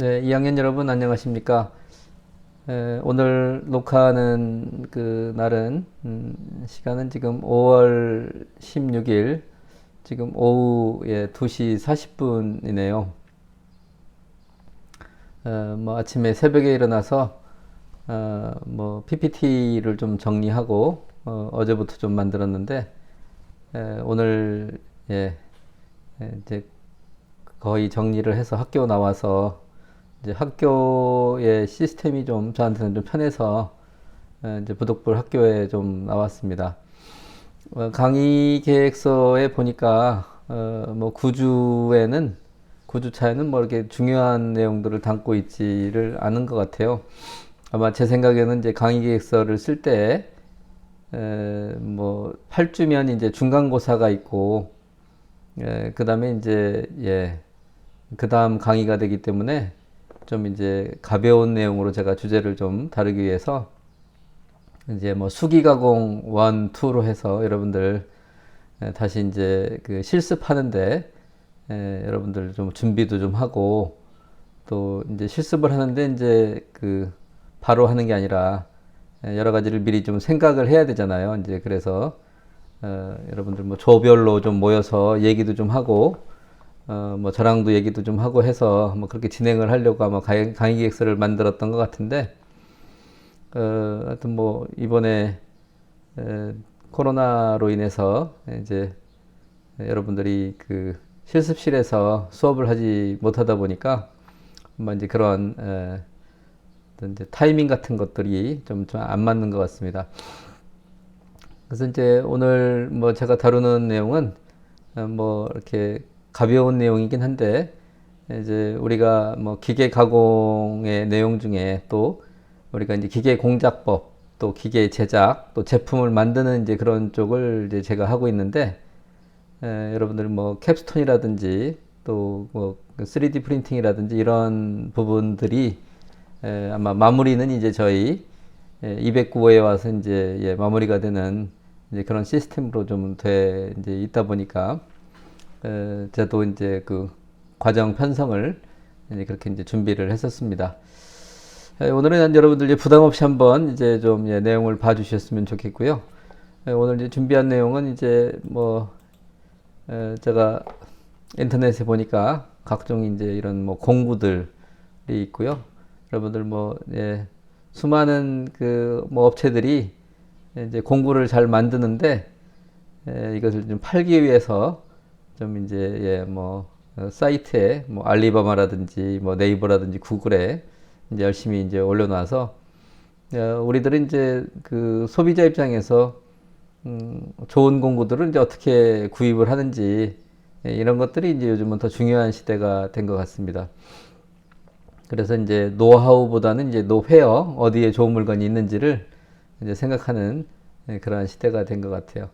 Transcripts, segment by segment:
네, 2학년 여러분 안녕하십니까? 오늘 녹화하는 그 날은 시간은 지금 5월 16일 지금 오후 2시 40분이네요. 뭐 아침에 새벽에 일어나서 뭐 PPT를 좀 정리하고 어제부터 좀 만들었는데 오늘 이제 거의 정리를 해서 학교 나와서 이제 학교의 시스템이 좀 저한테는 좀 편해서 이제 부독불 학교에 좀 나왔습니다. 강의 계획서에 보니까 뭐 구주차에는 뭐 이렇게 중요한 내용들을 담고 있지를 않은 것 같아요. 아마 제 생각에는 이제 강의 계획서를 쓸 때 뭐 8주면 이제 중간고사가 있고 그다음에 이제 그다음 강의가 되기 때문에 좀 이제 가벼운 내용으로 제가 주제를 좀 다루기 위해서 이제 뭐 수기가공 1, 2로 해서 여러분들 다시 이제 그 실습하는데 여러분들 좀 준비도 좀 하고 또 이제 실습을 하는데 이제 그 바로 하는 게 아니라 여러 가지를 미리 좀 생각을 해야 되잖아요. 이제 그래서 여러분들 뭐 조별로 좀 모여서 얘기도 좀 하고 뭐 저랑도 얘기도 좀 하고 해서 뭐 그렇게 진행을 하려고 아마 강의 기획서를 만들었던 것 같은데 하여튼 뭐 이번에 코로나로 인해서 이제 여러분들이 그 실습실에서 수업을 하지 못하다 보니까 뭐 이제 그런 이제 타이밍 같은 것들이 좀 안 맞는 것 같습니다. 그래서 이제 오늘 뭐 제가 다루는 내용은 뭐 이렇게 가벼운 내용이긴 한데 이제 우리가 뭐 기계 가공의 내용 중에 또 우리가 이제 기계 공작법 또 기계 제작 또 제품을 만드는 이제 그런 쪽을 이제 제가 하고 있는데 여러분들 뭐 캡스톤이라든지 또뭐 3D 프린팅이라든지 이런 부분들이 아마 마무리는 이제 저희 209호에 와서 이제 마무리가 되는 이제 그런 시스템으로 좀 돼 이제 있다 보니까 저도 이제 그 과정 편성을 이제 그렇게 이제 준비를 했었습니다. 오늘은 여러분들 이제 부담 없이 한번 이제 좀 내용을 봐주셨으면 좋겠고요. 오늘 이제 준비한 내용은 이제 뭐 제가 인터넷에 보니까 각종 이제 이런 뭐 공구들이 있고요. 여러분들 뭐 수많은 그 뭐 업체들이 이제 공구를 잘 만드는데 이것을 좀 팔기 위해서 좀 이제 뭐 사이트에 뭐 알리바바라든지 뭐 네이버라든지 구글에 이제 열심히 이제 올려놔서 우리들은 이제 그 소비자 입장에서 좋은 공구들을 이제 어떻게 구입을 하는지 이런 것들이 이제 요즘은 더 중요한 시대가 된 것 같습니다. 그래서 이제 노하우보다는 이제 노회어 어디에 좋은 물건이 있는지를 이제 생각하는 그러한 시대가 된 것 같아요.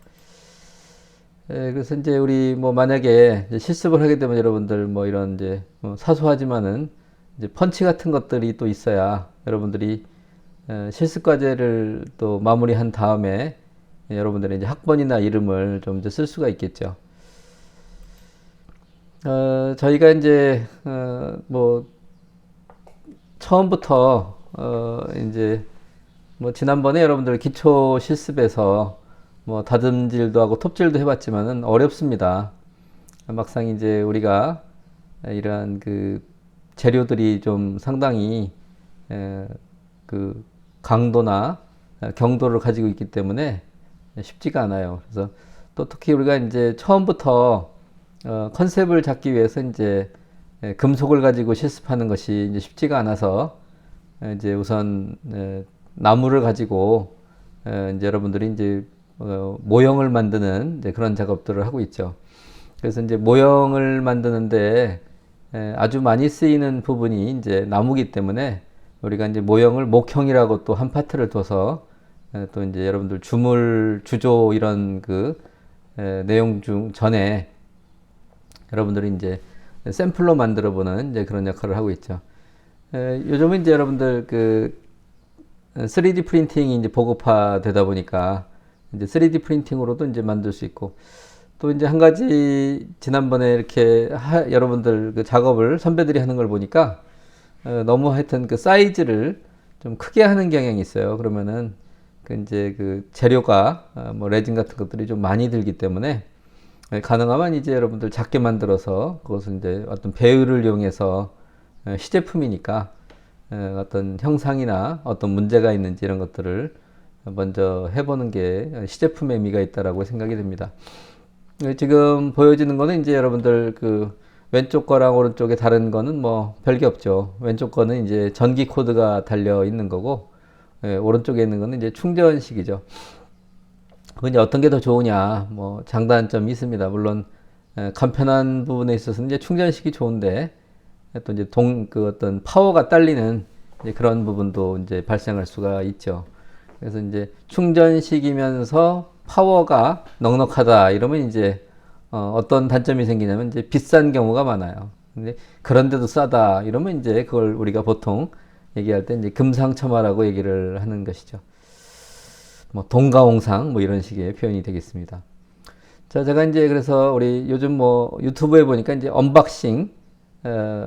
그래서 이제 우리 뭐 만약에 이제 실습을 하게 되면 여러분들 뭐 이런 이제 뭐 사소하지만은 이제 펀치 같은 것들이 또 있어야 여러분들이 실습 과제를 또 마무리한 다음에 여러분들의 이제 학번이나 이름을 좀 이제 쓸 수가 있겠죠. 저희가 이제 뭐 처음부터 이제 뭐 지난번에 여러분들 기초 실습에서 뭐 다듬질도 하고 톱질도 해봤지만은 어렵습니다. 막상 이제 우리가 이러한 그 재료들이 좀 상당히 그 강도나 경도를 가지고 있기 때문에 쉽지가 않아요. 그래서 또 특히 우리가 이제 처음부터 컨셉을 잡기 위해서 이제 금속을 가지고 실습하는 것이 이제 쉽지가 않아서 이제 우선 나무를 가지고 이제 여러분들이 이제 모형을 만드는 이제 그런 작업들을 하고 있죠. 그래서 이제 모형을 만드는데 아주 많이 쓰이는 부분이 이제 나무기 때문에 우리가 이제 모형을 목형이라고 또 한 파트를 둬서 또 이제 여러분들 주물 주조 이런 그 내용 중 전에 여러분들이 이제 샘플로 만들어 보는 이제 그런 역할을 하고 있죠. 요즘은 이제 여러분들 그 3D 프린팅이 이제 보급화되다 보니까 이제 3D 프린팅으로도 이제 만들 수 있고 또 이제 한 가지 지난번에 이렇게 여러분들 그 작업을 선배들이 하는 걸 보니까 너무 하여튼 그 사이즈를 좀 크게 하는 경향이 있어요. 그러면은 그 이제 그 재료가 뭐 레진 같은 것들이 좀 많이 들기 때문에 가능하면 이제 여러분들 작게 만들어서 그것을 이제 어떤 배율을 이용해서 시제품이니까 어떤 형상이나 어떤 문제가 있는지 이런 것들을 먼저 해보는 게 시제품의 의미가 있다라고 생각이 됩니다. 지금 보여지는 거는 이제 여러분들 그 왼쪽 거랑 오른쪽에 다른 거는 뭐 별게 없죠. 왼쪽 거는 이제 전기 코드가 달려 있는 거고, 오른쪽에 있는 거는 이제 충전식이죠. 그 이제 어떤 게 더 좋으냐, 뭐 장단점이 있습니다. 물론 간편한 부분에 있어서는 이제 충전식이 좋은데 또 이제 그 어떤 파워가 딸리는 이제 그런 부분도 이제 발생할 수가 있죠. 그래서 이제 충전식이면서 파워가 넉넉하다 이러면 이제 어떤 단점이 생기냐면 이제 비싼 경우가 많아요. 근데 그런데도 싸다 이러면 이제 그걸 우리가 보통 얘기할 때 이제 금상첨화라고 얘기를 하는 것이죠. 뭐 동가홍상 뭐 이런 식의 표현이 되겠습니다. 자, 제가 이제 그래서 우리 요즘 뭐 유튜브에 보니까 이제 언박싱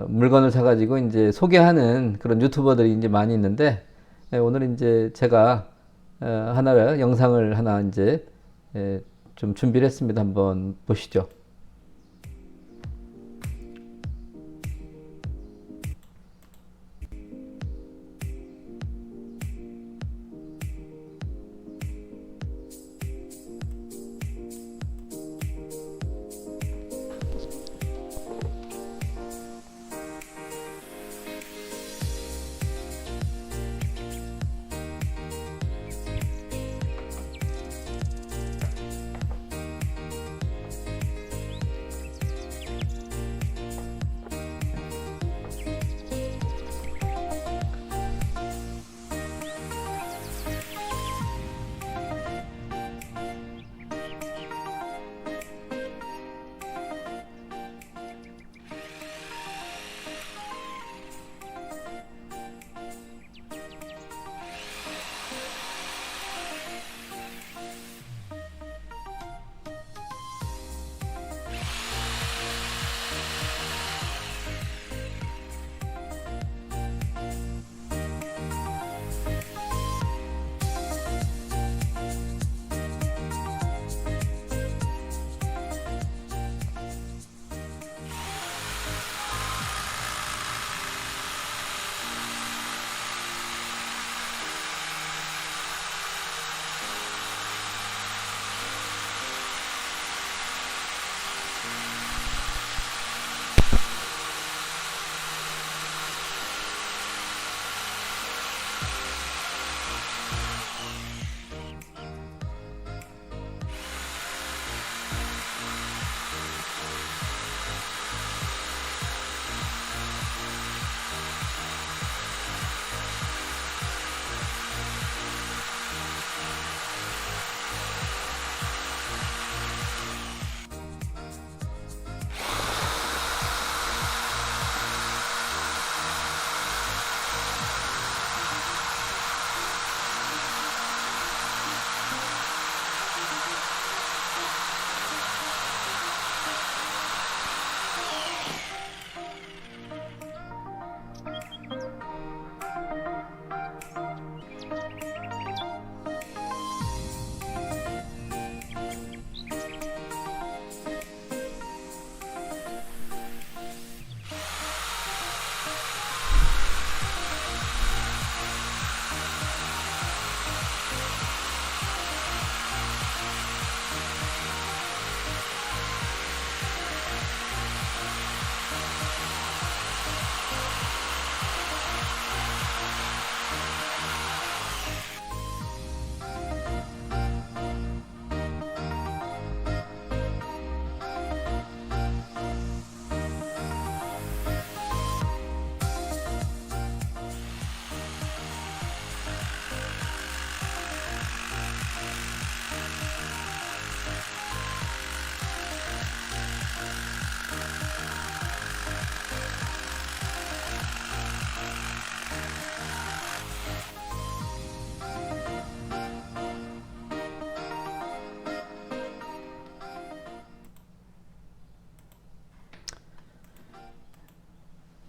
물건을 사가지고 이제 소개하는 그런 유튜버들이 이제 많이 있는데 오늘 이제 제가 하나를 영상을 하나 이제 좀 준비를 했습니다. 한번 보시죠.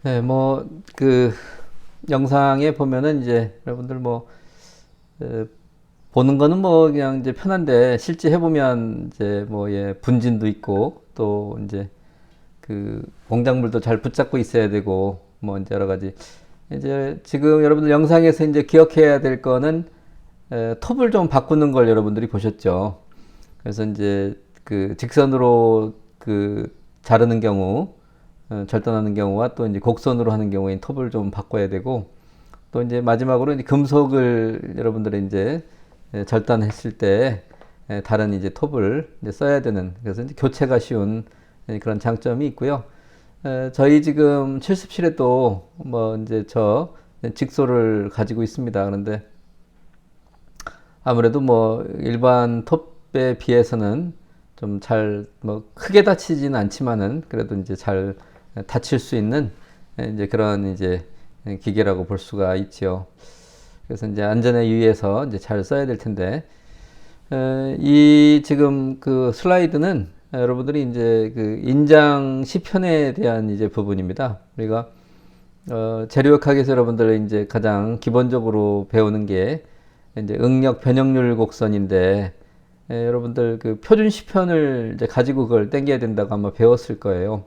네, 뭐, 그, 영상에 보면은 이제 여러분들 뭐 보는 거는 뭐 그냥 이제 편한데 실제 해보면 이제 뭐 예, 분진도 있고 또 이제 그 공작물도 잘 붙잡고 있어야 되고 뭐 이제 여러 가지 이제 지금 여러분들 영상에서 이제 기억해야 될 거는 톱을 좀 바꾸는 걸 여러분들이 보셨죠. 그래서 이제 그 직선으로 그 자르는 경우 절단하는 경우와 또 이제 곡선으로 하는 경우에 톱을 좀 바꿔야 되고 또 이제 마지막으로 이제 금속을 여러분들이 이제 절단했을 때 다른 이제 톱을 이제 써야 되는 그래서 이제 교체가 쉬운 그런 장점이 있고요. 저희 지금 70실에도 뭐 이제 저 직소를 가지고 있습니다. 그런데 아무래도 뭐 일반 톱에 비해서는 좀 잘 뭐 크게 다치지는 않지만은 그래도 이제 잘 다칠 수 있는 이제 그런 이제 기계라고 볼 수가 있지요. 그래서 이제 안전에 유의해서 이제 잘 써야 될 텐데 이 지금 그 슬라이드는 여러분들이 이제 그 인장 시편에 대한 이제 부분입니다. 우리가 재료역학에서 여러분들 이제 가장 기본적으로 배우는 게 이제 응력 변형률 곡선인데 여러분들 그 표준 시편을 이제 가지고 그걸 땡겨야 된다고 아마 배웠을 거예요.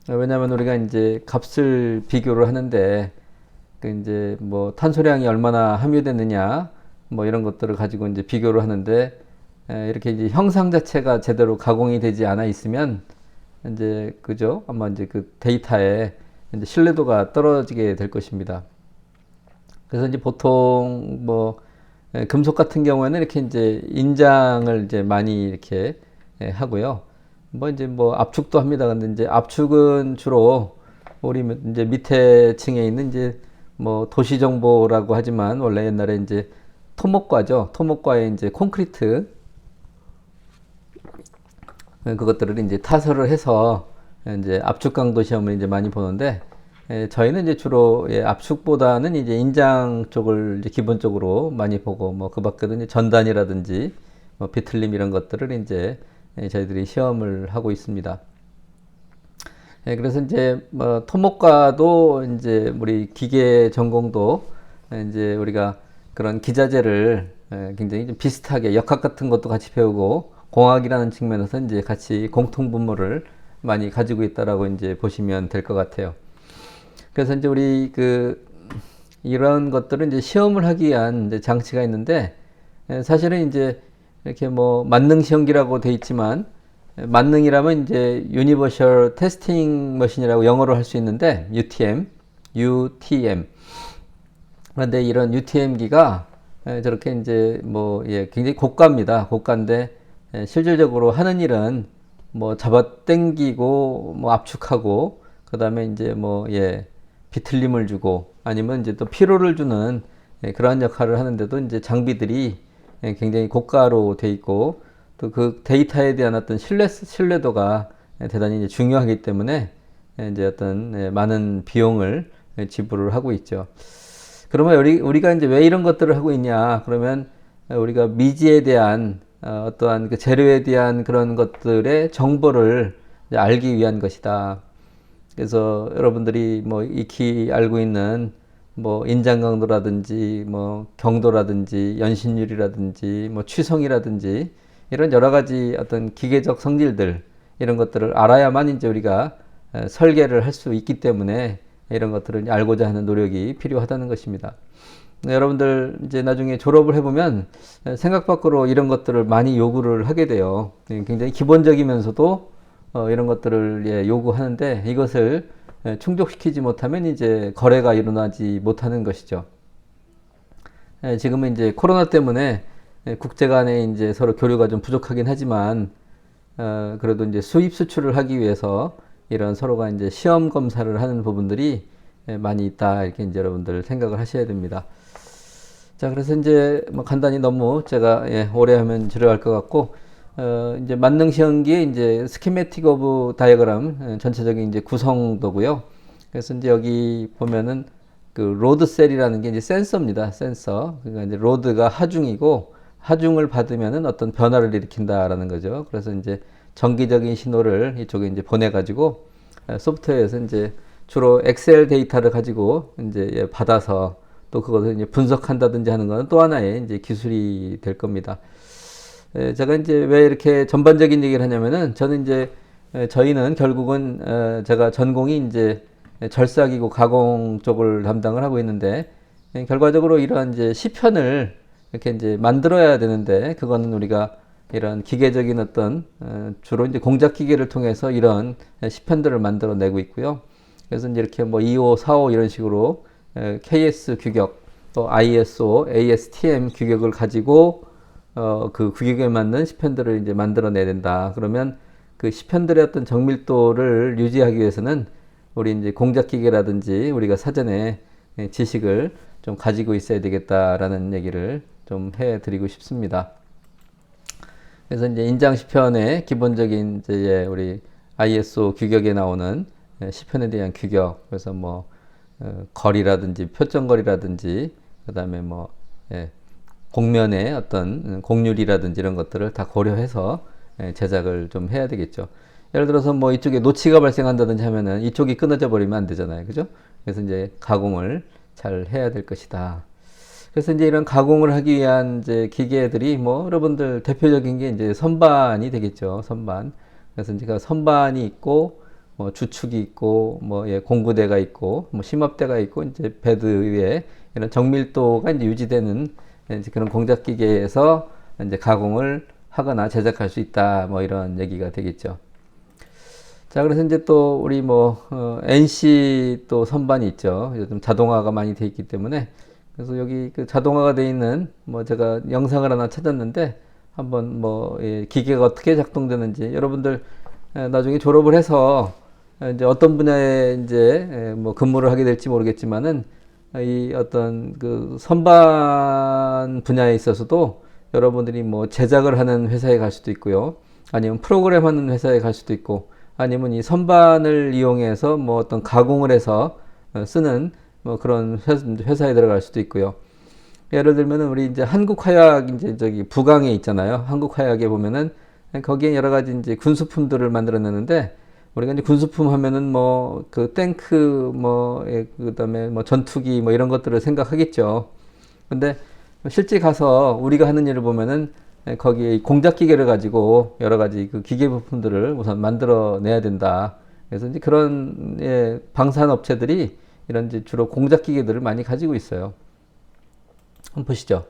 왜냐하면 우리가 이제 값을 비교를 하는데 그 이제 뭐 탄소량이 얼마나 함유되느냐 뭐 이런 것들을 가지고 이제 비교를 하는데 이렇게 이제 형상 자체가 제대로 가공이 되지 않아 있으면 이제 그죠? 아마 이제 그 데이터에 이제 신뢰도가 떨어지게 될 것입니다. 그래서 이제 보통 뭐 금속 같은 경우에는 이렇게 이제 인장을 이제 많이 이렇게 하고요. 뭐 이제 뭐 압축도 합니다. 근데 이제 압축은 주로 우리 이제 밑에 층에 있는 이제 뭐 도시정보라고 하지만 원래 옛날에 이제 토목과죠. 토목과에 이제 콘크리트 그것들을 이제 타설을 해서 이제 압축 강도 시험을 이제 많이 보는데 저희는 이제 주로 압축보다는 이제 인장 쪽을 이제 기본적으로 많이 보고 뭐 그 밖에도 이제 전단이라든지 뭐 비틀림 이런 것들을 이제 저희들이 시험을 하고 있습니다. 그래서 이제 뭐 토목과도 이제 우리 기계 전공도 이제 우리가 그런 기자재를 굉장히 좀 비슷하게 역학 같은 것도 같이 배우고 공학이라는 측면에서 이제 같이 공통 분모를 많이 가지고 있다라고 이제 보시면 될 것 같아요. 그래서 이제 우리 그 이런 것들은 이제 시험을 하기 위한 이제 장치가 있는데 사실은 이제 이렇게 뭐 만능 시험기라고 돼 있지만 만능이라면 이제 Universal Testing Machine이라고 영어로 할 수 있는데 UTM. 그런데 이런 UTM기가 저렇게 이제 뭐 굉장히 고가입니다. 고가인데 실질적으로 하는 일은 뭐 잡아당기고 뭐 압축하고 그다음에 이제 뭐 비틀림을 주고 아니면 이제 또 피로를 주는 그러한 역할을 하는데도 이제 장비들이 굉장히 고가로 돼 있고 또 그 데이터에 대한 어떤 신뢰도가 대단히 이제 중요하기 때문에 이제 어떤 많은 비용을 지불을 하고 있죠. 그러면 우리가 이제 왜 이런 것들을 하고 있냐? 그러면 우리가 미지에 대한 어떠한 그 재료에 대한 그런 것들의 정보를 알기 위한 것이다. 그래서 여러분들이 뭐 익히 알고 있는 뭐 인장 강도라든지 뭐 경도라든지 연신율이라든지 뭐 취성이라든지 이런 여러 가지 어떤 기계적 성질들 이런 것들을 알아야만 이제 우리가 설계를 할 수 있기 때문에 이런 것들을 알고자 하는 노력이 필요하다는 것입니다. 여러분들 이제 나중에 졸업을 해보면 생각 밖으로 이런 것들을 많이 요구를 하게 돼요. 굉장히 기본적이면서도 이런 것들을 요구하는데 이것을 충족시키지 못하면 이제 거래가 일어나지 못하는 것이죠. 지금은 이제 코로나 때문에 국제 간에 이제 서로 교류가 좀 부족하긴 하지만 그래도 이제 수입 수출을 하기 위해서 이런 서로가 이제 시험 검사를 하는 부분들이 많이 있다 이렇게 이제 여러분들 생각을 하셔야 됩니다. 자, 그래서 이제 뭐 간단히 너무 제가 오래 하면 지루할 것 같고 이제 만능 시험기의 이제 스키매틱 오브 다이어그램 전체적인 이제 구성도고요. 그래서 이제 여기 보면은 그 로드 셀이라는 게 이제 센서입니다. 센서. 그러니까 이제 로드가 하중이고 하중을 받으면은 어떤 변화를 일으킨다라는 거죠. 그래서 이제 전기적인 신호를 이쪽에 이제 보내가지고 소프트웨어에서 이제 주로 엑셀 데이터를 가지고 이제 받아서 또 그것을 이제 분석한다든지 하는 것은 또 하나의 이제 기술이 될 겁니다. 제가 이제 왜 이렇게 전반적인 얘기를 하냐면은 저는 이제 저희는 결국은 제가 전공이 이제 절삭이고 가공 쪽을 담당을 하고 있는데 결과적으로 이러한 이제 시편을 이렇게 이제 만들어야 되는데 그거는 우리가 이런 기계적인 어떤 주로 이제 공작 기계를 통해서 이런 시편들을 만들어내고 있고요. 그래서 이제 이렇게 뭐 2호, 4호 이런 식으로 KS 규격 또 ISO, ASTM 규격을 가지고 그 규격에 맞는 시편들을 이제 만들어내야 된다. 그러면 그 시편들의 어떤 정밀도를 유지하기 위해서는 우리 이제 공작 기계라든지 우리가 사전에 지식을 좀 가지고 있어야 되겠다라는 얘기를 좀 해드리고 싶습니다. 그래서 이제 인장 시편의 기본적인 이제 우리 ISO 규격에 나오는 시편에 대한 규격, 그래서 뭐 거리라든지 표정거리라든지 그다음에 뭐 곡면의 어떤 곡률이라든지 이런 것들을 다 고려해서 제작을 좀 해야 되겠죠. 예를 들어서 뭐 이쪽에 노치가 발생한다든지 하면은 이쪽이 끊어져 버리면 안 되잖아요. 그죠? 그래서 이제 가공을 잘 해야 될 것이다. 그래서 이제 이런 가공을 하기 위한 이제 기계들이 뭐 여러분들 대표적인 게 이제 선반이 되겠죠. 선반. 그래서 이제 그 선반이 있고 뭐 주축이 있고 뭐 공구대가 있고 뭐 심압대가 있고 이제 베드 위에 이런 정밀도가 이제 유지되는 이제 그런 공작 기계에서 이제 가공을 하거나 제작할 수 있다. 뭐 이런 얘기가 되겠죠. 자, 그래서 이제 또 우리 뭐 NC 또 선반이 있죠. 요즘 자동화가 많이 돼 있기 때문에 그래서 여기 그 자동화가 돼 있는 뭐 제가 영상을 하나 찾았는데 한번 뭐 기계가 어떻게 작동되는지 여러분들 나중에 졸업을 해서 이제 어떤 분야에 이제 뭐 근무를 하게 될지 모르겠지만은 이 어떤 그 선반 분야에 있어서도 여러분들이 뭐 제작을 하는 회사에 갈 수도 있고요. 아니면 프로그램 하는 회사에 갈 수도 있고 아니면 이 선반을 이용해서 뭐 어떤 가공을 해서 쓰는 뭐 그런 회사에 들어갈 수도 있고요. 예를 들면은 우리 이제 한국화약 이제 저기 부강에 있잖아요. 한국화약에 보면은 거기에 여러 가지 이제 군수품들을 만들어내는데 우리가 이제 군수품 하면은 뭐 그 탱크 뭐 그다음에 뭐 전투기 뭐 이런 것들을 생각하겠죠. 근데 실제 가서 우리가 하는 일을 보면은 거기에 공작 기계를 가지고 여러 가지 그 기계 부품들을 우선 만들어내야 된다. 그래서 이제 그런 방산 업체들이 이런 이제 주로 공작 기계들을 많이 가지고 있어요. 한번 보시죠.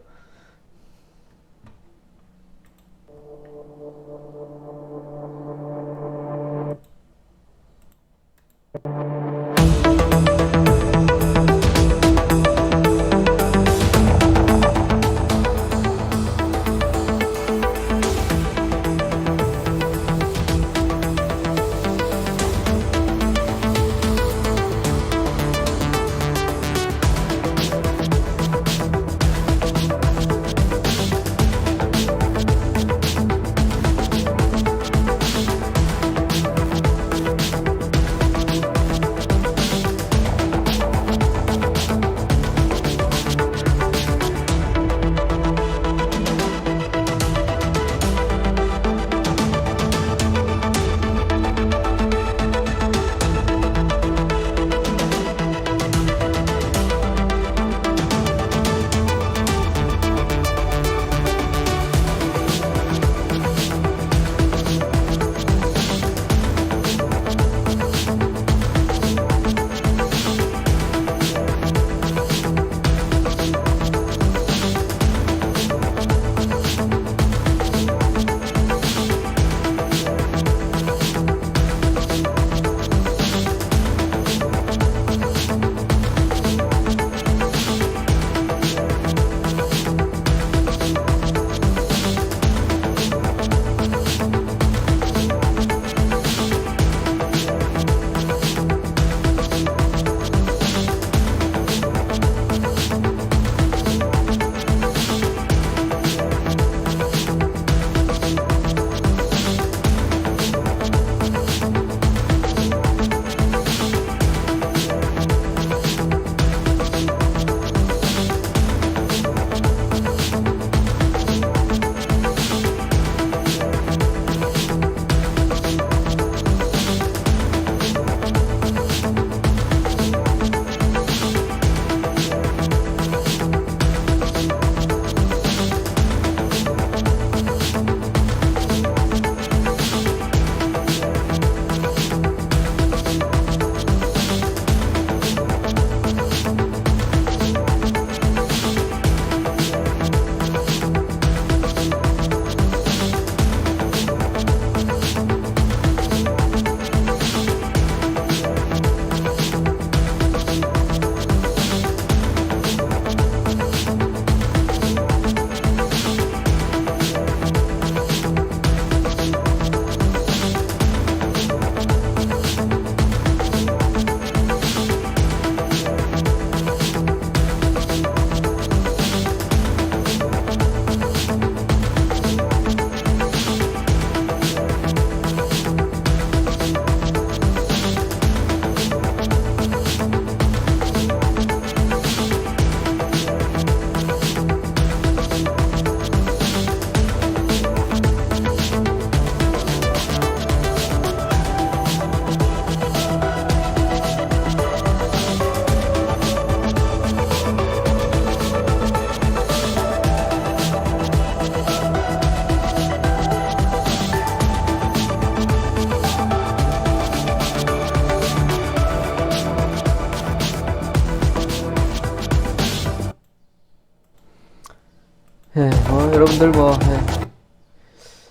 여러분들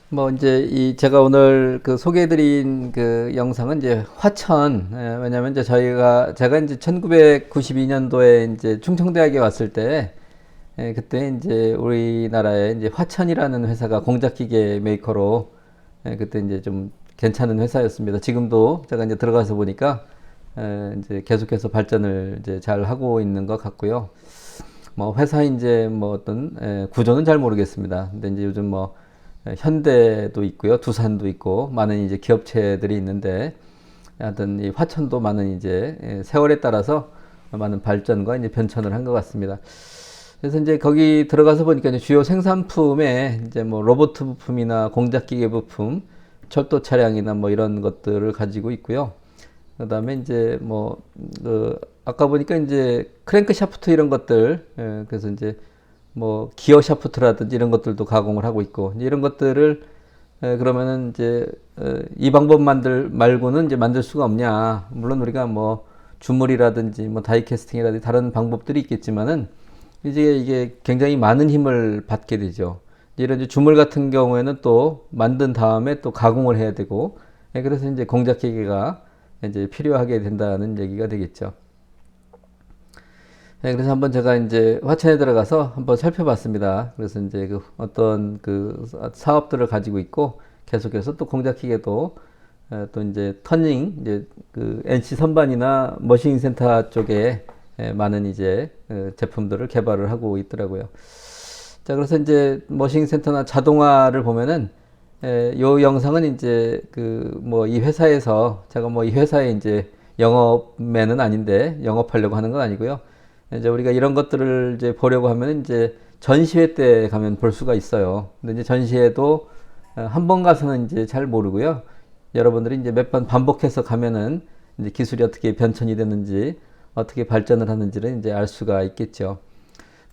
뭐 이제 이 제가 오늘 그 소개해드린 그 영상은 이제 화천, 왜냐면 이제 제가 이제 1992년도에 이제 충청대학에 왔을 때, 그때 이제 우리나라에 이제 화천이라는 회사가 공작기계 메이커로, 그때 이제 좀 괜찮은 회사였습니다. 지금도 제가 이제 들어가서 보니까, 이제 계속해서 발전을 이제 잘 하고 있는 것 같고요. 뭐 회사 이제 뭐 어떤 구조는 잘 모르겠습니다. 근데 이제 요즘 뭐 현대도 있고요, 두산도 있고 많은 이제 기업체들이 있는데, 하여튼 이 화천도 많은 이제 세월에 따라서 많은 발전과 이제 변천을 한 것 같습니다. 그래서 이제 거기 들어가서 보니까 이제 주요 생산품에 이제 뭐 로봇 부품이나 공작기계 부품, 철도 차량이나 뭐 이런 것들을 가지고 있고요. 그다음에 이제 뭐 아까 보니까 이제 크랭크 샤프트 이런 것들, 그래서 이제 뭐 기어 샤프트라든지 이런 것들도 가공을 하고 있고, 이런 것들을 그러면은 이제 이 방법 말고는 이제 만들 수가 없냐. 물론 우리가 뭐 주물이라든지 뭐 다이캐스팅이라든지 다른 방법들이 있겠지만은 이제 이게 굉장히 많은 힘을 받게 되죠. 이런 이제 주물 같은 경우에는 또 만든 다음에 또 가공을 해야 되고, 그래서 이제 공작기계가 이제 필요하게 된다는 얘기가 되겠죠. 그래서 한번 제가 이제 화천에 들어가서 한번 살펴봤습니다. 그래서 이제 그 어떤 그 사업들을 가지고 있고, 계속해서 또 공작기계도 또 이제 터닝, 이제 그 NC 선반이나 머신링 센터 쪽에 많은 이제 제품들을 개발을 하고 있더라고요. 자, 그래서 이제 머신링 센터나 자동화를 보면은 요 영상은 이제 그 뭐 이 회사에서 제가 뭐 이 회사에 이제 영업맨은 아닌데 영업하려고 하는 건 아니고요. 이제 우리가 이런 것들을 이제 보려고 하면 이제 전시회 때 가면 볼 수가 있어요. 근데 이제 전시회도 한 번 가서는 이제 잘 모르고요. 여러분들이 이제 몇 번 반복해서 가면은 이제 기술이 어떻게 변천이 됐는지, 어떻게 발전을 하는지를 이제 알 수가 있겠죠.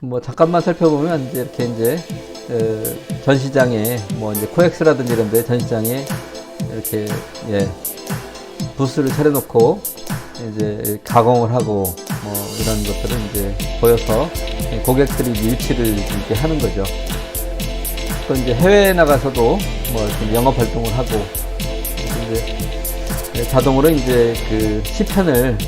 뭐 잠깐만 살펴보면 이제 이렇게 이제 전시장에 뭐 이제 코엑스라든지 이런데 전시장에 이렇게 부스를 차려놓고 이제 가공을 하고 뭐 이런 것들을 이제 보여서 고객들이 일치를 이렇게 하는 거죠. 또 이제 해외에 나가서도 뭐 이렇게 영업 활동을 하고, 이제 자동으로 이제 그 시편을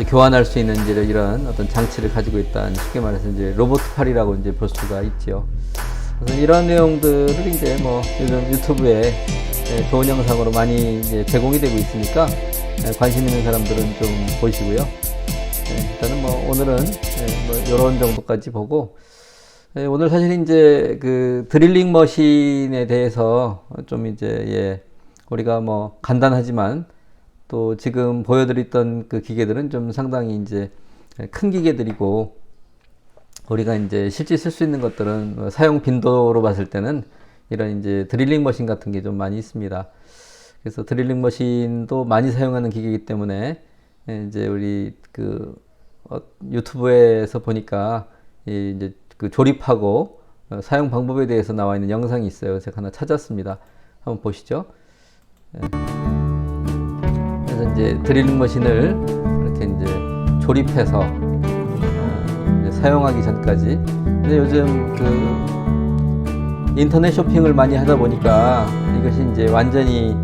교환할 수 있는 이제 이런 어떤 장치를 가지고 있다는, 쉽게 말해서 이제 로봇 팔이라고 이제 볼 수가 있죠. 그래서 이런 내용들을 이제 뭐 요즘 유튜브에 좋은 영상으로 많이 이제 제공이 되고 있으니까 관심 있는 사람들은 좀 보시고요. 일단은 뭐 오늘은 뭐 이런 정도까지 보고, 오늘 사실 이제 그 드릴링 머신에 대해서 좀 이제 우리가 뭐 간단하지만 또 지금 보여드렸던 그 기계들은 좀 상당히 이제 큰 기계들이고, 우리가 이제 실제 쓸 수 있는 것들은 사용 빈도로 봤을 때는 이런 이제 드릴링 머신 같은 게 좀 많이 있습니다. 그래서 드릴링 머신도 많이 사용하는 기계이기 때문에 이제 우리 그 유튜브에서 보니까 이제 그 조립하고 사용 방법에 대해서 나와 있는 영상이 있어요. 제가 하나 찾았습니다. 한번 보시죠. 그래서 이제 드릴링 머신을 이렇게 이제 조립해서 이제 사용하기 전까지. 근데 요즘 그 인터넷 쇼핑을 많이 하다 보니까 이것이 이제 완전히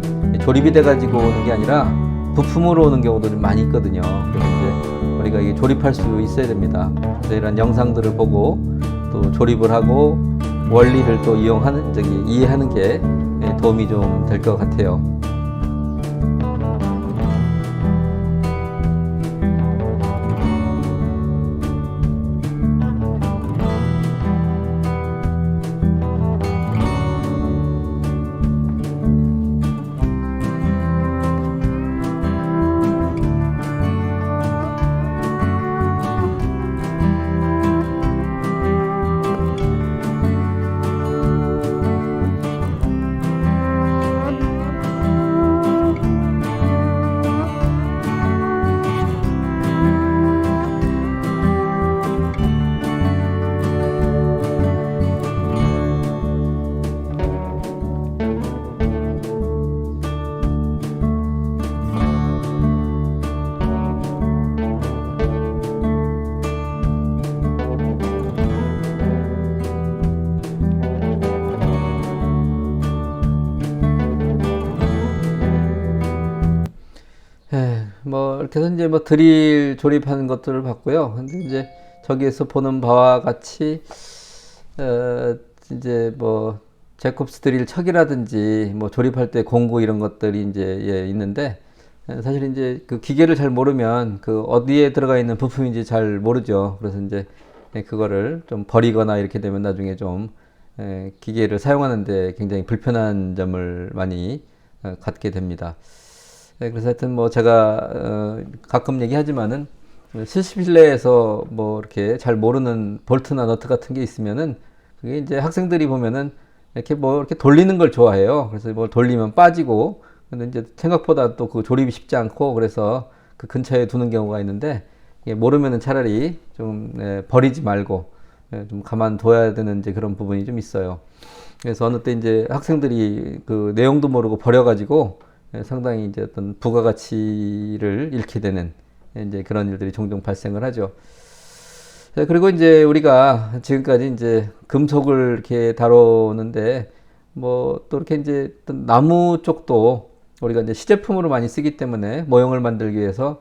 조립이 돼 가지고 오는 게 아니라 부품으로 오는 경우도 좀 많이 있거든요. 그래서 이제 우리가 이게 조립할 수 있어야 됩니다. 그래서 이런 영상들을 보고 또 조립을 하고 원리를 또 이해하는 게 도움이 좀 될 것 같아요. 뭐 이렇게 해서 이제 뭐 드릴 조립하는 것들을 봤고요. 근데 이제 저기에서 보는 바와 같이 이제 뭐 제콥스 드릴 척이라든지 뭐 조립할 때 공구 이런 것들이 이제 있는데 사실 이제 그 기계를 잘 모르면 그 어디에 들어가 있는 부품인지 잘 모르죠. 그래서 이제 그거를 좀 버리거나 이렇게 되면 나중에 좀 기계를 사용하는데 굉장히 불편한 점을 많이 갖게 됩니다. 그래서 하여튼 뭐 제가 가끔 얘기하지만은 실습실내에서 뭐 이렇게 잘 모르는 볼트나 너트 같은 게 있으면은 그게 이제 학생들이 보면은 이렇게 뭐 이렇게 돌리는 걸 좋아해요. 그래서 뭐 돌리면 빠지고 근데 이제 생각보다 또 그 조립이 쉽지 않고 그래서 그 근처에 두는 경우가 있는데 모르면은 차라리 좀 버리지 말고 좀 가만둬야 되는 이제 그런 부분이 좀 있어요. 그래서 어느 때 이제 학생들이 그 내용도 모르고 버려가지고 상당히 이제 어떤 부가가치를 잃게 되는 이제 그런 일들이 종종 발생을 하죠. 그리고 이제 우리가 지금까지 이제 금속을 이렇게 다루는데 뭐 또 이렇게 이제 어떤 나무 쪽도 우리가 이제 시제품으로 많이 쓰기 때문에 모형을 만들기 위해서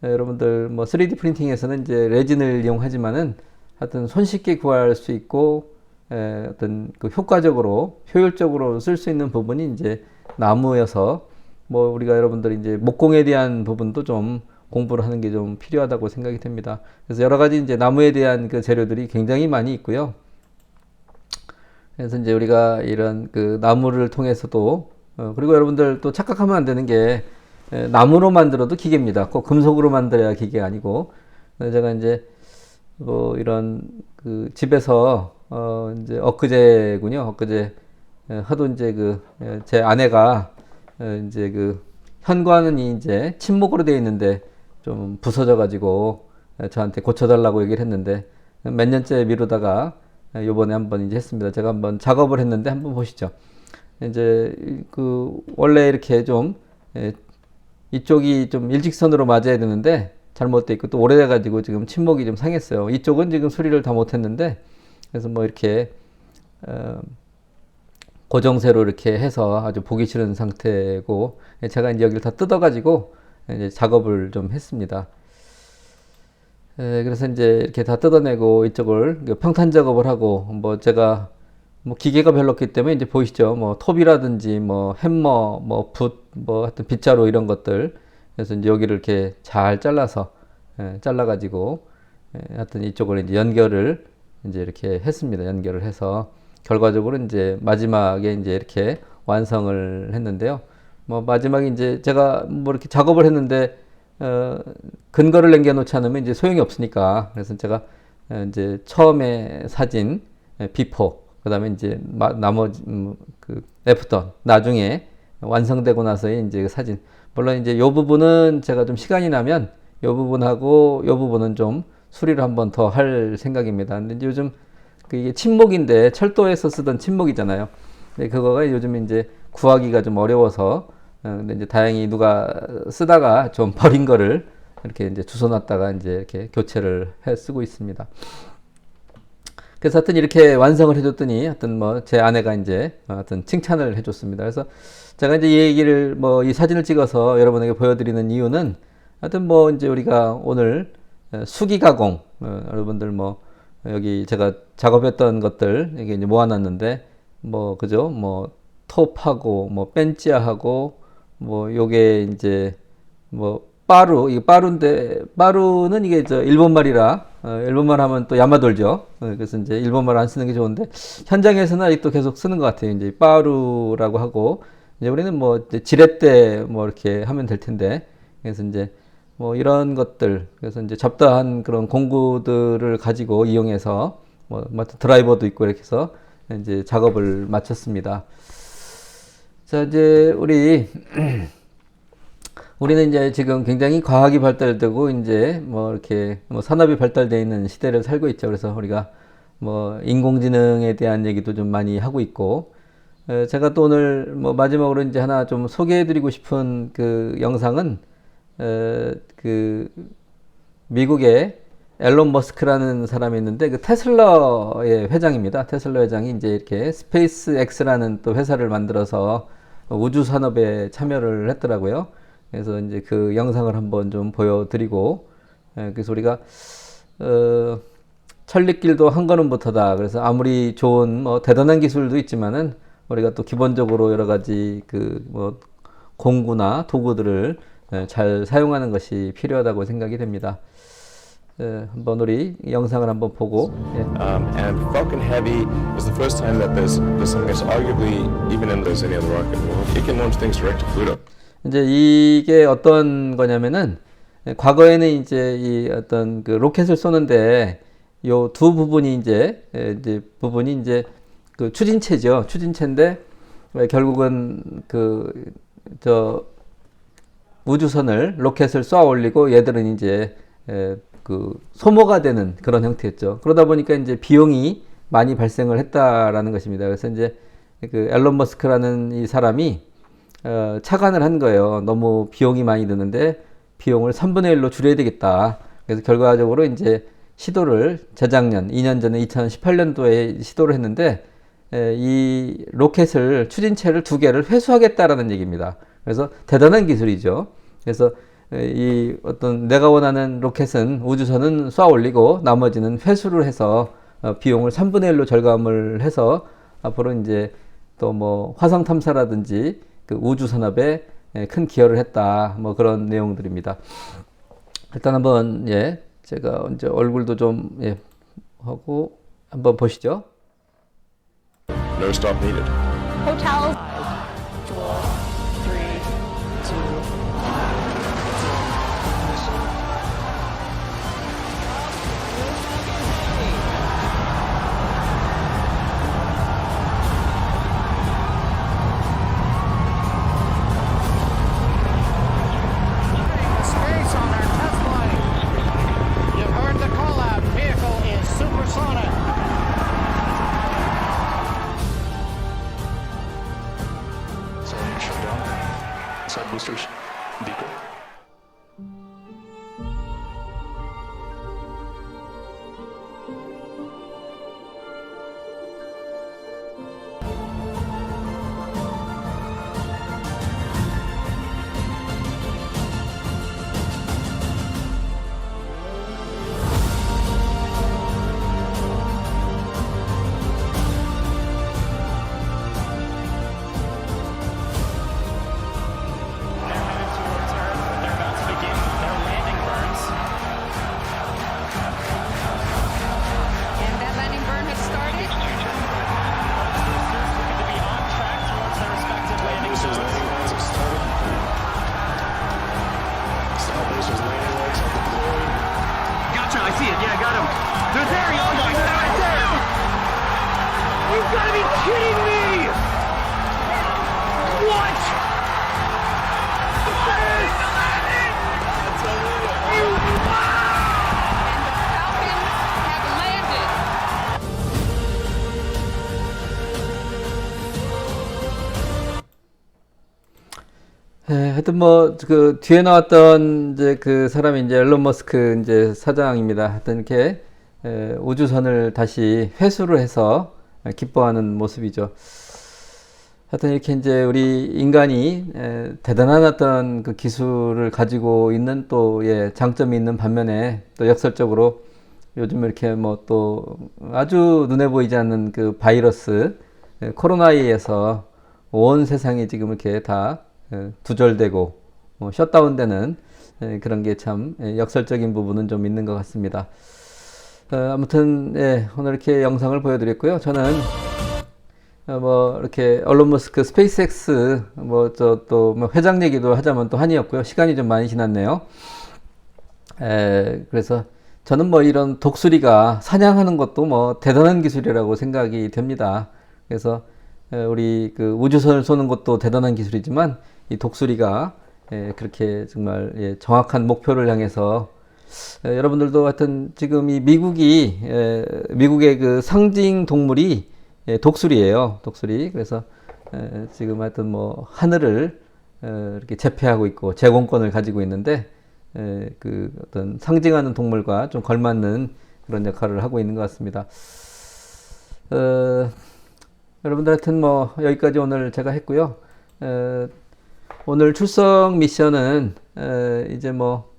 여러분들 뭐 3D 프린팅에서는 이제 레진을 이용하지만은 하여튼 손쉽게 구할 수 있고 어떤 그 효과적으로 효율적으로 쓸 수 있는 부분이 이제 나무여서 뭐 우리가 여러분들이 이제 목공에 대한 부분도 좀 공부를 하는 게 좀 필요하다고 생각이 됩니다. 그래서 여러 가지 이제 나무에 대한 그 재료들이 굉장히 많이 있고요. 그래서 이제 우리가 이런 그 나무를 통해서도 그리고 여러분들 또 착각하면 안 되는 게 나무로 만들어도 기계입니다. 꼭 금속으로 만들어야 기계가 아니고 제가 이제 뭐 이런 그 집에서 이제 엊그제군요. 엊그제 하도 이제 그 제 아내가 이제 그 현관이 이제 침목으로 되어 있는데 좀 부서져 가지고 저한테 고쳐달라고 얘기를 했는데 몇 년째 미루다가 요번에 한번 이제 했습니다. 제가 한번 작업을 했는데 한번 보시죠. 이제 그 원래 이렇게 좀 이쪽이 좀 일직선으로 맞아야 되는데 잘못돼 있고 또 오래돼 가지고 지금 침목이 좀 상했어요. 이쪽은 지금 수리를 다 못했는데 그래서 뭐 이렇게 고정세로 이렇게 해서 아주 보기 싫은 상태고 제가 이제 여기를 다 뜯어가지고 이제 작업을 좀 했습니다. 그래서 이제 이렇게 다 뜯어내고 이쪽을 평탄 작업을 하고 뭐 제가 뭐 기계가 별로 없기 때문에 이제 보이시죠? 뭐 톱이라든지 뭐 햄머, 뭐 붓, 뭐 하여튼 빗자루 이런 것들 그래서 이제 여기를 이렇게 잘 잘라서 잘라가지고 하여튼 이쪽을 이제 연결을 이제 이렇게 했습니다. 연결을 해서 결과적으로 이제 마지막에 이제 이렇게 완성을 했는데요. 뭐 마지막에 이제 제가 뭐 이렇게 작업을 했는데 근거를 남겨놓지 않으면 이제 소용이 없으니까 그래서 제가 이제 처음에 사진 비포 그다음에 이제 나머지 그 애프터 나중에 완성되고 나서의 이제 그 사진 물론 이제 요 부분은 제가 좀 시간이 나면 요 부분하고 요 부분은 좀 수리를 한번 더 할 생각입니다. 근데 이제 요즘 이게 침목인데 철도에서 쓰던 침목이잖아요. 근데 그거가 요즘 이제 구하기가 좀 어려워서 근데 이제 다행히 누가 쓰다가 좀 버린 거를 이렇게 이제 주워놨다가 이제 이렇게 교체를 해 쓰고 있습니다. 그래서 하여튼 이렇게 완성을 해줬더니 하여튼 뭐 제 아내가 이제 하여튼 칭찬을 해줬습니다. 그래서 제가 이제 이 얘기를 뭐 이 사진을 찍어서 여러분에게 보여드리는 이유는 하여튼 뭐 이제 우리가 오늘 수기 가공 여러분들 뭐 여기 제가 작업했던 것들 이게 이제 모아놨는데 뭐 그죠 뭐 톱하고 뭐 벤치하고 뭐 요게 이제 뭐 빠루 이게 빠루인데 빠루는 이게 저 일본말이라 일본말 하면 또 야마돌죠. 그래서 이제 일본말 안 쓰는 게 좋은데 현장에서는 아직도 계속 쓰는 것 같아요. 이제 빠루라고 하고 이제 우리는 뭐 이제 지렛대 뭐 이렇게 하면 될 텐데 그래서 이제 뭐 이런 것들 그래서 이제 잡다한 그런 공구들을 가지고 이용해서 뭐 드라이버도 있고 이렇게 해서 이제 작업을 마쳤습니다. 자 이제 우리는 이제 지금 굉장히 과학이 발달되고 이제 뭐 이렇게 뭐 산업이 발달되어 있는 시대를 살고 있죠. 그래서 우리가 뭐 인공지능에 대한 얘기도 좀 많이 하고 있고 제가 또 오늘 뭐 마지막으로 이제 하나 좀 소개해드리고 싶은 그 영상은 그 미국의 앨런 머스크라는 사람이 있는데 그 테슬라의 회장입니다. 테슬라 회장이 이제 이렇게 스페이스 X라는 또 회사를 만들어서 우주 산업에 참여를 했더라고요. 그래서 이제 그 영상을 한번 좀 보여드리고, 그래서 우리가 천리길도 한 걸음 못하다. 그래서 아무리 좋은 뭐 대단한 기술도 있지만은 우리가 또 기본적으로 여러 가지 그 뭐 공구나 도구들을 잘 사용하는 것이 필요하다고 생각이 됩니다. 한번 우리 영상을 한번 보고. And Falcon Heavy is the first time that there's something that's arguably even in there's any other rocket in the world. It can launch things direct to Pluto. 이제 이게 어떤 거냐면은 과거에는 이제 이 어떤 그 로켓을 쏘는데 요 두 부분이 이제 그 추진체죠. 추진체인데 결국은 저 우주선을 로켓을 쏘아 올리고 얘들은 이제 그 소모가 되는 그런 형태였죠. 그러다 보니까 이제 비용이 많이 발생을 했다라는 것입니다. 그래서 이제 그 앨런 머스크라는 이 사람이 착안을 한 거예요. 너무 비용이 많이 드는데 비용을 3분의 1로 줄여야 되겠다. 그래서 결과적으로 이제 시도를 재작년 2년 전에 2018년도에 시도를 했는데 이 로켓을 추진체를 두 개를 회수하겠다라는 얘기입니다. 그래서 대단한 기술이죠. 그래서 이 어떤 내가 원하는 로켓은 우주선은 쏘아 올리고 나머지는 회수를 해서 비용을 3분의 1로 절감을 해서 앞으로 이제 또 뭐 화성 탐사라든지 그 우주 산업에 큰 기여를 했다. 뭐 그런 내용들입니다. 일단 한번 제가 이제 얼굴도 좀 하고 한번 보시죠. No stop needed. Hotels. 4, 3, 2. Space on our test flight. You've heard the call out. Vehicle is supersonic. Cylinder shut down. Side boosters. Beacon. And that landing burn has started. Boosters landing lines have started. Side boosters landing legs are deployed. Gotcha, I see it. Yeah, I got him. They're there, y'all. He's right there. You've got to be kidding me. What? And the Falcons have landed. 하여튼 뭐 그 뒤에 나왔던 이제 그 사람이 이제 앨런 머스크 이제 사장입니다. 하여튼 이렇게 우주선을 다시 회수를 해서 기뻐하는 모습이죠. 하여튼 이렇게 이제 우리 인간이 대단한 어떤 그 기술을 가지고 있는 또 장점이 있는 반면에 또 역설적으로 요즘 이렇게 뭐 또 아주 눈에 보이지 않는 그 바이러스 코로나에 의해서 온 세상이 지금 이렇게 다 두절되고 셧다운되는 그런 게 참 역설적인 부분은 좀 있는 것 같습니다. 아무튼 오늘 이렇게 영상을 보여드렸고요. 저는 뭐 이렇게 앨런 머스크 스페이스X 뭐 저 또 뭐 회장 얘기도 하자면 또 한이었고요. 시간이 좀 많이 지났네요. 그래서 저는 뭐 이런 독수리가 사냥하는 것도 뭐 대단한 기술이라고 생각이 됩니다. 그래서 우리 그 우주선을 쏘는 것도 대단한 기술이지만 이 독수리가 그렇게 정말 정확한 목표를 향해서 여러분들도 하여튼 지금 이 미국의 그 상징 동물이 독수리예요. 독수리. 그래서 지금 하여튼 뭐 하늘을 이렇게 제패하고 있고 제공권을 가지고 있는데 그 어떤 상징하는 동물과 좀 걸맞는 그런 역할을 하고 있는 것 같습니다. 여러분들 하여튼 뭐 여기까지 오늘 제가 했고요. 오늘 출석 미션은 이제 뭐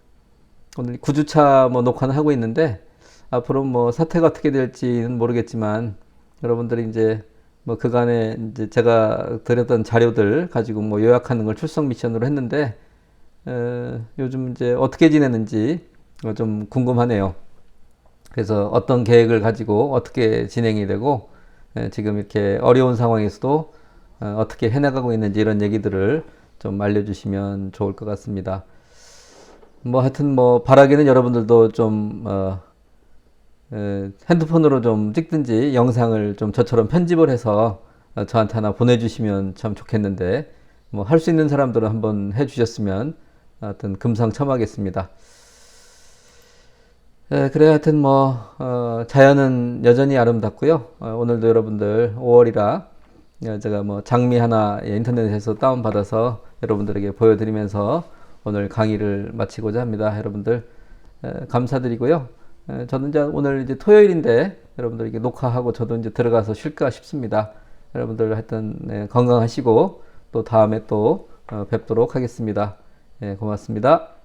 오늘 9주차 뭐 녹화는 하고 있는데 앞으로 뭐 사태가 어떻게 될지는 모르겠지만 여러분들이 이제 뭐 그간에 이제 제가 드렸던 자료들 가지고 뭐 요약하는 걸 출석 미션으로 했는데 요즘 이제 어떻게 지내는지 좀 궁금하네요. 그래서 어떤 계획을 가지고 어떻게 진행이 되고 지금 이렇게 어려운 상황에서도 어떻게 해나가고 있는지 이런 얘기들을 좀 알려주시면 좋을 것 같습니다. 뭐 하여튼 뭐 바라기는 여러분들도 좀 핸드폰으로 좀 찍든지 영상을 좀 저처럼 편집을 해서 저한테 하나 보내주시면 참 좋겠는데 뭐 할 수 있는 사람들은 한번 해주셨으면 하여튼 금상첨화겠습니다. 그래 하여튼 뭐 자연은 여전히 아름답고요. 오늘도 여러분들 5월이라 제가 뭐 장미 하나 인터넷에서 다운받아서 여러분들에게 보여드리면서 오늘 강의를 마치고자 합니다. 여러분들 감사드리고요. 저는 이제 오늘 이제 토요일인데 여러분들 녹화하고 저도 이제 들어가서 쉴까 싶습니다. 여러분들 하여튼 건강하시고 또 다음에 또 뵙도록 하겠습니다. 고맙습니다.